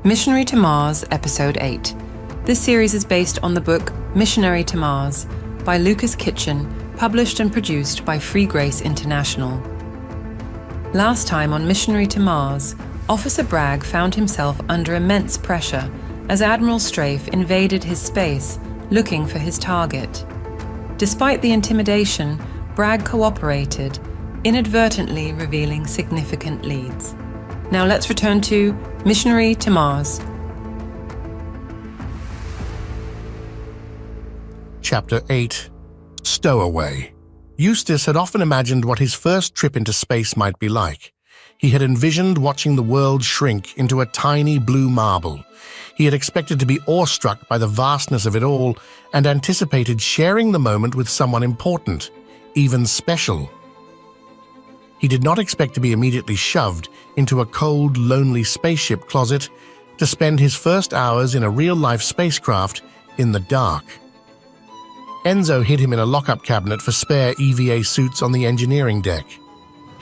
Missionary to Mars, Episode 8. This series is based on the book Missionary to Mars by Lucas Kitchen, published and produced by Free Grace International. Last time on Missionary to Mars, Officer Bragg found himself under immense pressure as Admiral Strafe invaded his space, looking for his target. Despite the intimidation, Bragg cooperated, inadvertently revealing significant leads. Now let's return to Missionary to Mars. Chapter 8. Stowaway. Eustis had often imagined what his first trip into space might be like. He had envisioned watching the world shrink into a tiny blue marble. He had expected to be awestruck by the vastness of it all and anticipated sharing the moment with someone important, even special. He did not expect to be immediately shoved into a cold, lonely spaceship closet to spend his first hours in a real-life spacecraft in the dark. Enzo hid him in a lockup cabinet for spare EVA suits on the engineering deck.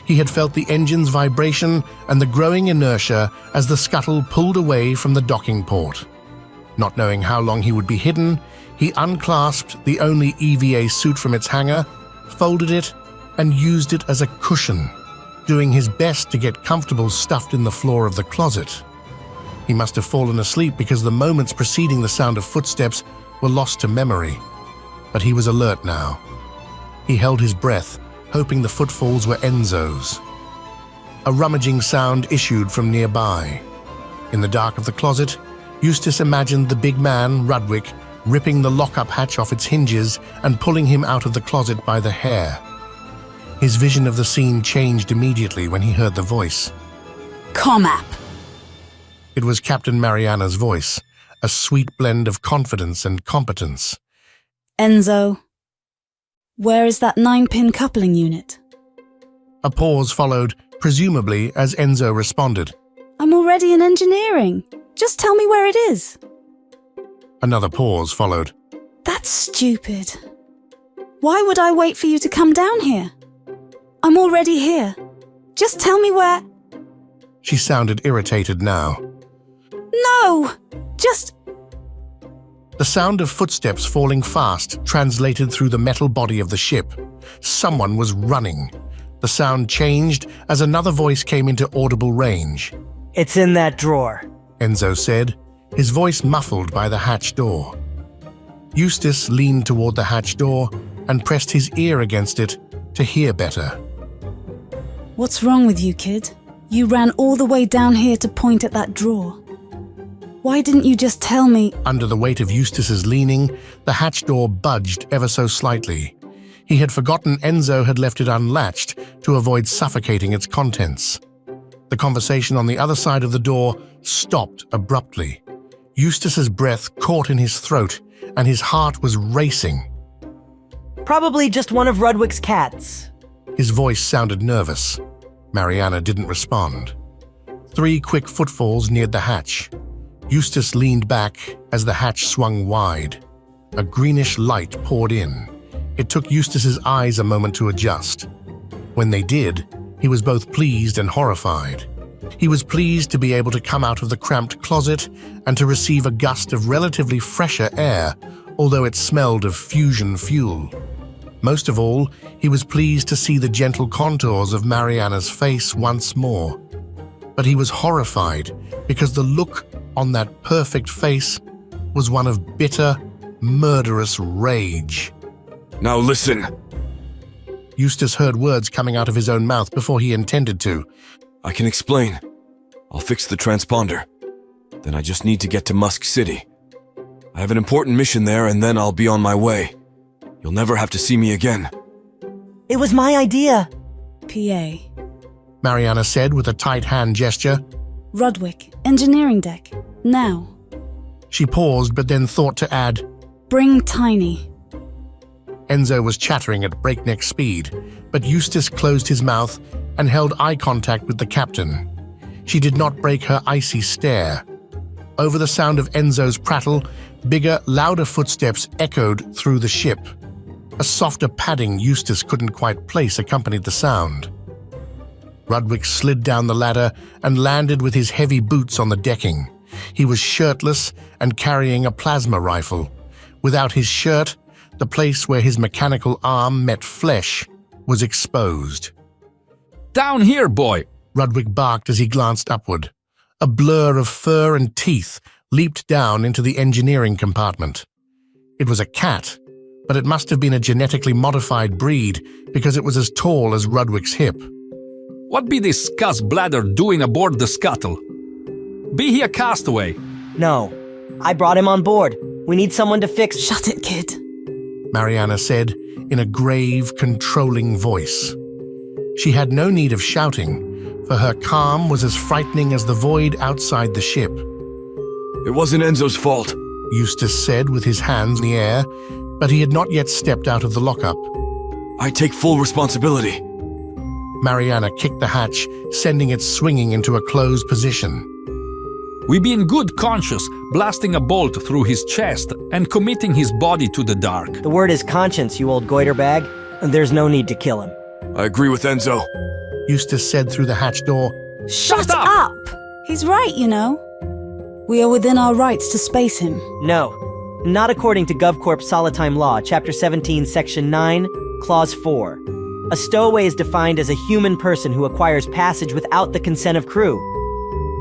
He had felt the engine's vibration and the growing inertia as the Scuttle pulled away from the docking port. Not knowing how long he would be hidden, he unclasped the only EVA suit from its hanger, folded it, and used it as a cushion, doing his best to get comfortable stuffed in the floor of the closet. He must have fallen asleep because the moments preceding the sound of footsteps were lost to memory. But he was alert now. He held his breath, hoping the footfalls were Enzo's. A rummaging sound issued from nearby. In the dark of the closet, Eustis imagined the big man, Rudwick, ripping the lockup hatch off its hinges and pulling him out of the closet by the hair. His vision of the scene changed immediately when he heard the voice. Comap! It was Captain Marianna's voice, a sweet blend of confidence and competence. Enzo, where is that 9-pin coupling unit? A pause followed, presumably as Enzo responded. I'm already in engineering. Just tell me where it is. Another pause followed. That's stupid. Why would I wait for you to come down here? I'm already here. Just tell me where... She sounded irritated now. No! Just... The sound of footsteps falling fast translated through the metal body of the ship. Someone was running. The sound changed as another voice came into audible range. It's in that drawer, Enzo said, his voice muffled by the hatch door. Eustis leaned toward the hatch door and pressed his ear against it to hear better. What's wrong with you, kid? You ran all the way down here to point at that drawer. Why didn't you just tell me? Under the weight of Eustis's leaning, the hatch door budged ever so slightly. He had forgotten Enzo had left it unlatched to avoid suffocating its contents. The conversation on the other side of the door stopped abruptly. Eustis's breath caught in his throat, and his heart was racing. Probably just one of Rudwick's cats. His voice sounded nervous. Marianna didn't respond. 3 quick footfalls neared the hatch. Eustis leaned back as the hatch swung wide. A greenish light poured in. It took Eustis's eyes a moment to adjust. When they did, he was both pleased and horrified. He was pleased to be able to come out of the cramped closet and to receive a gust of relatively fresher air, although it smelled of fusion fuel. Most of all, he was pleased to see the gentle contours of Marianna's face once more. But he was horrified because the look on that perfect face was one of bitter, murderous rage. Now listen. Eustis heard words coming out of his own mouth before he intended to. I can explain. I'll fix the transponder. Then I just need to get to Musk City. I have an important mission there and then I'll be on my way. You'll never have to see me again. It was my idea. PA. Marianna said with a tight hand gesture. Rudwick, engineering deck. Now. She paused but then thought to add, Bring Tiny. Enzo was chattering at breakneck speed, but Eustis closed his mouth and held eye contact with the captain. She did not break her icy stare. Over the sound of Enzo's prattle, bigger, louder footsteps echoed through the ship. A softer padding Eustis couldn't quite place accompanied the sound. Rudwick slid down the ladder and landed with his heavy boots on the decking. He was shirtless and carrying a plasma rifle. Without his shirt, the place where his mechanical arm met flesh was exposed. Down here, boy! Rudwick barked as he glanced upward. A blur of fur and teeth leaped down into the engineering compartment. It was a cat, but it must have been a genetically modified breed because it was as tall as Rudwick's hip. What be this cuss bladder doing aboard the Scuttle? Be he a castaway? No. I brought him on board. We need someone to fix— Shut it, kid. Marianna said in a grave, controlling voice. She had no need of shouting, for her calm was as frightening as the void outside the ship. It wasn't Enzo's fault. Eustis said with his hands in the air, but he had not yet stepped out of the lockup. I take full responsibility. Marianna kicked the hatch, sending it swinging into a closed position. We be in good conscience, blasting a bolt through his chest and committing his body to the dark. The word is conscience, you old goiter bag, and there's no need to kill him. I agree with Enzo. Eustis said through the hatch door. Shut up! He's right, you know. We are within our rights to space him. No. Not according to GovCorp Solitime Law, Chapter 17, Section 9, Clause 4. A stowaway is defined as a human person who acquires passage without the consent of crew.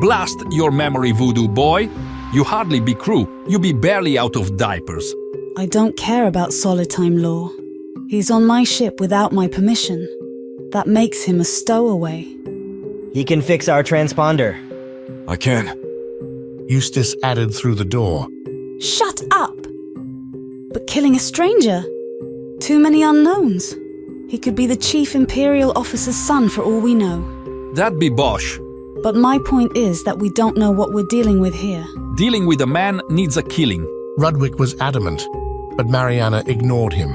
Blast your memory, voodoo boy. You hardly be crew. You be barely out of diapers. I don't care about Solitime Law. He's on my ship without my permission. That makes him a stowaway. He can fix our transponder. I can. Eustis added through the door. Shut up! But killing a stranger? Too many unknowns. He could be the chief imperial officer's son for all we know. That be bosh. But my point is that we don't know what we're dealing with here. Dealing with a man needs a killing. Rudwick was adamant, but Marianna ignored him.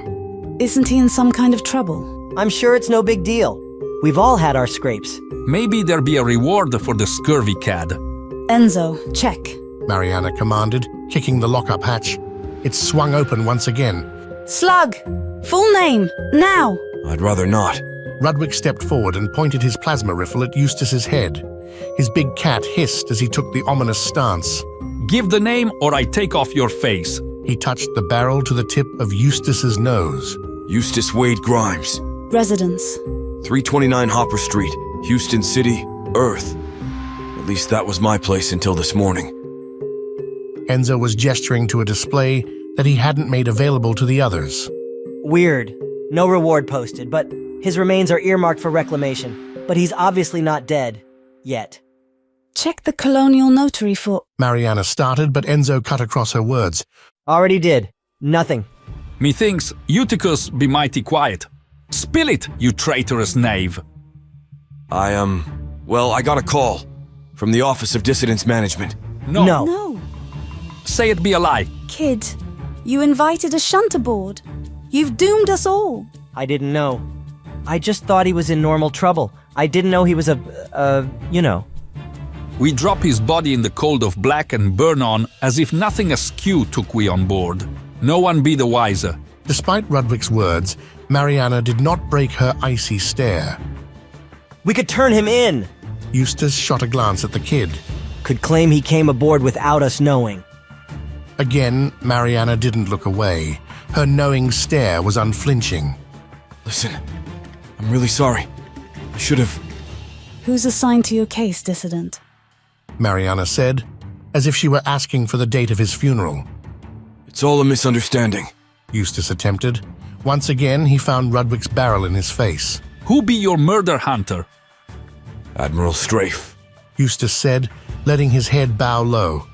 Isn't he in some kind of trouble? I'm sure it's no big deal. We've all had our scrapes. Maybe there be a reward for the scurvy cad. Enzo, check. Marianna commanded, kicking the lockup hatch. It swung open once again. Slug! Full name, now! I'd rather not. Rudwick stepped forward and pointed his plasma rifle at Eustis's head. His big cat hissed as he took the ominous stance. Give the name or I take off your face. He touched the barrel to the tip of Eustis's nose. Eustis Wade Grimes. Residence. 329 Hopper Street, Houston City, Earth. At least that was my place until this morning. Enzo was gesturing to a display that he hadn't made available to the others. Weird. No reward posted, but his remains are earmarked for reclamation. But he's obviously not dead. Yet. Check the colonial notary for— Marianna started, but Enzo cut across her words. Already did. Nothing. Methinks Eutychus be mighty quiet. Spill it, you traitorous knave. Well, I got a call from the Office of Dissidence Management. No. No. Say it be a lie. Kid, you invited a shunt aboard. You've doomed us all. I didn't know. I just thought he was in normal trouble. I didn't know he was you know. We drop his body in the cold of black and burn on as if nothing askew took we on board. No one be the wiser. Despite Rudwick's words, Marianna did not break her icy stare. We could turn him in. Eustis shot a glance at the kid. Could claim he came aboard without us knowing. Again, Marianna didn't look away. Her knowing stare was unflinching. Listen, I'm really sorry. I should have... Who's assigned to your case, Dissident? Marianna said, as if she were asking for the date of his funeral. It's all a misunderstanding. Eustis attempted. Once again, he found Rudwick's barrel in his face. Who be your murder hunter? Admiral Strafe. Eustis said, letting his head bow low.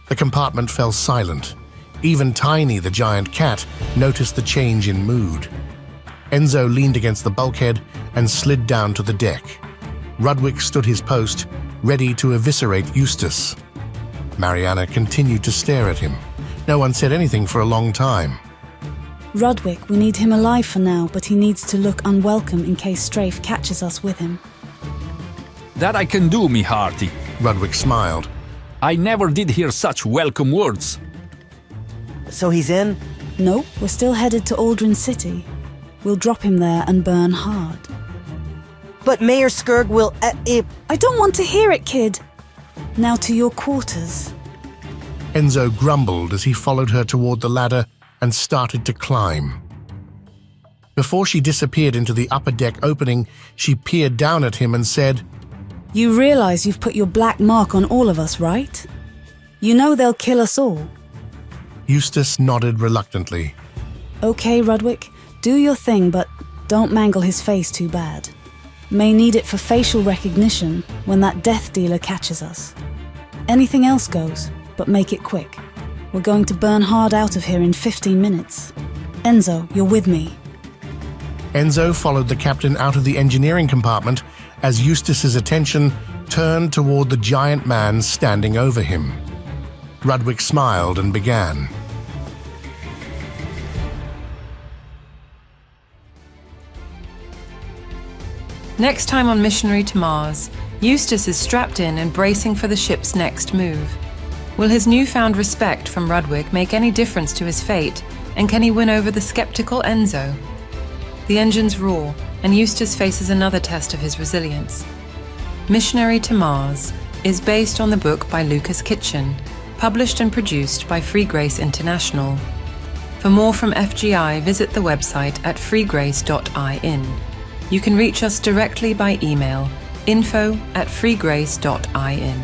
The compartment fell silent. Even Tiny, the giant cat, noticed the change in mood. Enzo leaned against the bulkhead and slid down to the deck. Rudwick stood his post, ready to eviscerate Eustis. Marianna continued to stare at him. No one said anything for a long time. Rudwick, we need him alive for now, but he needs to look unwelcome in case Strafe catches us with him. That I can do, me hearty. Rudwick smiled. I never did hear such welcome words. So he's in? Nope, we're still headed to Aldrin City. We'll drop him there and burn hard. But Mayor Skirg will... I don't want to hear it, kid. Now to your quarters. Enzo grumbled as he followed her toward the ladder and started to climb. Before she disappeared into the upper deck opening, she peered down at him and said, You realize you've put your black mark on all of us, right? You know they'll kill us all. Eustis nodded reluctantly. Okay, Rudwick, do your thing, but don't mangle his face too bad. May need it for facial recognition when that death dealer catches us. Anything else goes, but make it quick. We're going to burn hard out of here in 15 minutes. Enzo, you're with me. Enzo followed the captain out of the engineering compartment as Eustis's attention turned toward the giant man standing over him. Rudwick smiled and began. Next time on Missionary to Mars, Eustis is strapped in and bracing for the ship's next move. Will his newfound respect from Rudwick make any difference to his fate, and can he win over the skeptical Enzo? The engines roar, and Eustis faces another test of his resilience. Missionary to Mars is based on the book by Lucas Kitchen, published and produced by Free Grace International. For more from FGI, visit the website at freegrace.in. You can reach us directly by email, info@freegrace.in.